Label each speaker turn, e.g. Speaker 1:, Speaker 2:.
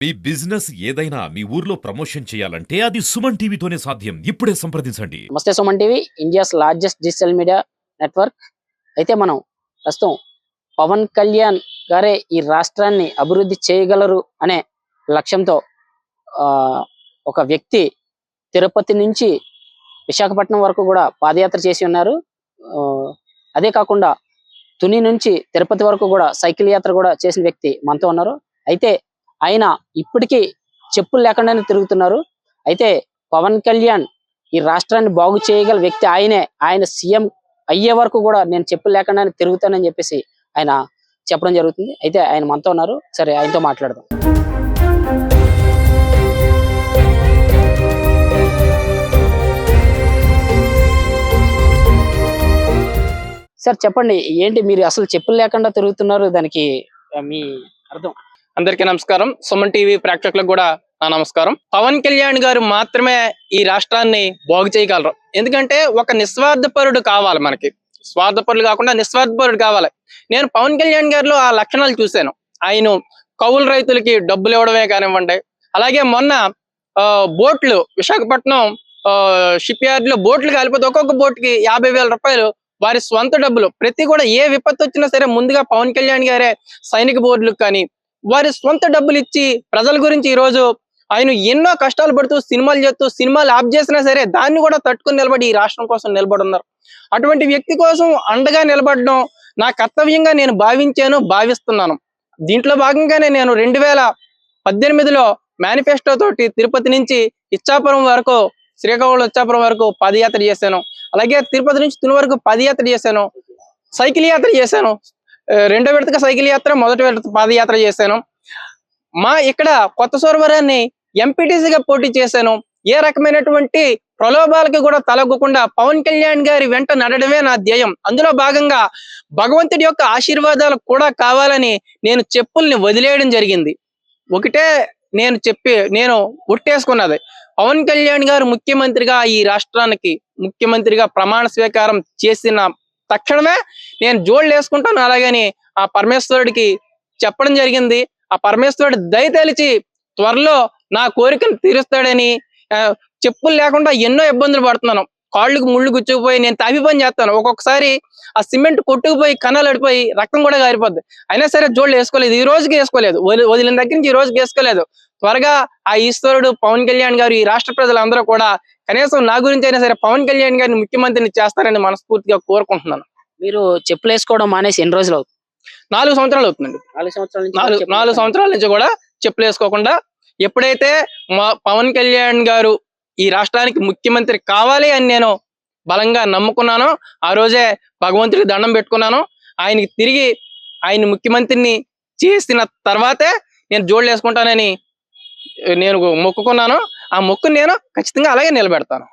Speaker 1: మీ business ఏదైనా మీ ఊర్లో promotion చేయాలంటే అది సుమన్ టీవీతోనే సాధ్యం. ఇప్పుడే సంప్రదించండి.
Speaker 2: నమస్తే Suman TV, India's largest digital media network. అయితే మనం ప్రస్తుతం పవన్ కళ్యాణ్ గారే ఈ రాష్ట్రాన్ని అభివృద్ధి చేయగలరు అనే లక్ష్యంతో ఒక వ్యక్తి తిరుపతి నుంచి విశాఖపట్నం వరకు కూడా పాదయాత్ర చేసి ఉన్నారు. అదే కాకుండా తుని నుంచి తిరుపతి వరకు కూడా సైకిల్ యాత్ర కూడా చేసిన వ్యక్తి మనతో ఉన్నారు. అయితే ఆయన ఇప్పటికీ చెప్పులు లేకుండానే తిరుగుతున్నారు. అయితే పవన్ కళ్యాణ్ ఈ రాష్ట్రాన్ని బాగు చేయగల వ్యక్తి ఆయనే. ఆయన సీఎం అయ్యే వరకు కూడా నేను చెప్పులు లేకుండానే తిరుగుతానని చెప్పేసి ఆయన చెప్పడం జరుగుతుంది. అయితే ఆయన మనతో ఉన్నారు. సరే, ఆయనతో మాట్లాడదాం. సార్ చెప్పండి, ఏంటి మీరు అసలు చెప్పులు లేకుండా తిరుగుతున్నారు? దానికి మీ అర్థం?
Speaker 3: అందరికీ నమస్కారం. సుమన్ టీవీ ప్రేక్షకులకు కూడా నా నమస్కారం. పవన్ కళ్యాణ్ గారు మాత్రమే ఈ రాష్ట్రాన్ని బాగు చేయగలరు. ఎందుకంటే ఒక నిస్వార్థపరుడు కావాలి, మనకి స్వార్థపరులు కాకుండా నిస్వార్థపరుడు కావాలి. నేను పవన్ కళ్యాణ్ గారిలో ఆ లక్షణాలు చూశాను. ఆయన కౌలు రైతులకి డబ్బులు ఇవ్వడమే కానివ్వండి, అలాగే మొన్న బోట్లు విశాఖపట్నం షిప్ యార్డ్ లో బోట్లు కాలిపోతే ఒక్కొక్క బోట్కి 50,000 రూపాయలు వారి స్వంత డబ్బులు. ప్రతి కూడా ఏ విపత్తు వచ్చినా సరే ముందుగా పవన్ కళ్యాణ్ గారే సైనిక బోర్డులకు కానీ వారి స్వంత డబ్బులు ఇచ్చి ప్రజల గురించి ఈ రోజు ఆయన ఎన్నో కష్టాలు పడుతూ సినిమాలు చేస్తూ సినిమాలు ఆఫ్ చేసినా సరే దాన్ని కూడా తట్టుకుని నిలబడి ఈ రాష్ట్రం కోసం నిలబడి ఉన్నారు. అటువంటి వ్యక్తి కోసం అండగా నిలబడడం నా కర్తవ్యంగా నేను భావిస్తున్నాను. దీంట్లో భాగంగానే నేను 2018లో మేనిఫెస్టో తోటి తిరుపతి నుంచి ఇచ్చాపురం వరకు, శ్రీకాకుళం ఇచ్చాపురం వరకు పాదయాత్ర చేశాను. అలాగే తిరుపతి నుంచి తుని వరకు పాదయాత్ర చేశాను, సైకిల్ యాత్ర చేశాను. రెండో విడతగా సైకిల్ యాత్ర, మొదటి విడత పాదయాత్ర చేశాను. మా ఇక్కడ కొత్త సోరవరాన్ని ఎంపీటీసీగా పోటీ చేశాను. ఏ రకమైనటువంటి ప్రలోభాలకి కూడా తలగ్గకుండా పవన్ కళ్యాణ్ గారి వెంట నడడమే నా ధ్యేయం. అందులో భాగంగా భగవంతుడి యొక్క ఆశీర్వాదాలు కూడా కావాలని నేను చెప్పుల్ని వదిలేయడం జరిగింది. ఒకటే నేను ఒట్టేసుకున్నది, పవన్ కళ్యాణ్ గారు ముఖ్యమంత్రిగా ఈ రాష్ట్రానికి ముఖ్యమంత్రిగా ప్రమాణ స్వీకారం చేసిన తక్షణమే నేను జోళ్ళు వేసుకుంటాను. అలాగని ఆ పరమేశ్వరుడికి చెప్పడం జరిగింది. ఆ పరమేశ్వరుడు దయతలిచి త్వరలో నా కోరికను తీరుస్తాడని. చెప్పులు లేకుండా ఎన్నో ఇబ్బందులు పడుతున్నాను. కాళ్ళకు ముళ్ళు గుచ్చుకుపోయి నేను తాపి పని చేస్తాను. ఒక్కొక్కసారి ఆ సిమెంట్ కొట్టుకుపోయి కన్నాలు అడిపోయి రక్తం కూడా గారిపోద్ది. అయినా సరే జోళ్ళు వేసుకోలేదు, ఈ రోజుకి వేసుకోలేదు. వదిలిన దగ్గర నుంచి ఈ రోజుకి వేసుకోలేదు. త్వరగా ఆ ఈశ్వరుడు పవన్ కళ్యాణ్ గారు ఈ రాష్ట్ర ప్రజలందరూ కూడా కనీసం నా గురించి అయినా సరే పవన్ కళ్యాణ్ గారిని ముఖ్యమంత్రిని చేస్తారని మనస్ఫూర్తిగా కోరుకుంటున్నాను.
Speaker 2: మీరు చెప్పులు వేసుకోవడం మానేసి ఎన్ని రోజులు అవుతుంది?
Speaker 3: 4 సంవత్సరాలు అవుతుందండి. 4 సంవత్సరాల నుంచి కూడా చెప్పులు వేసుకోకుండా, ఎప్పుడైతే పవన్ కళ్యాణ్ గారు ఈ రాష్ట్రానికి ముఖ్యమంత్రి కావాలి అని నేను బలంగా నమ్ముకున్నానో ఆ రోజే భగవంతుడికి దండం పెట్టుకున్నాను. ఆయన ముఖ్యమంత్రిని చేసిన తర్వాతే నేను జోళ్ళు వేసుకుంటానని నేను మొక్కుకున్నాను. ఆ మొక్కుని నేను ఖచ్చితంగా అలాగే నిలబెడతాను.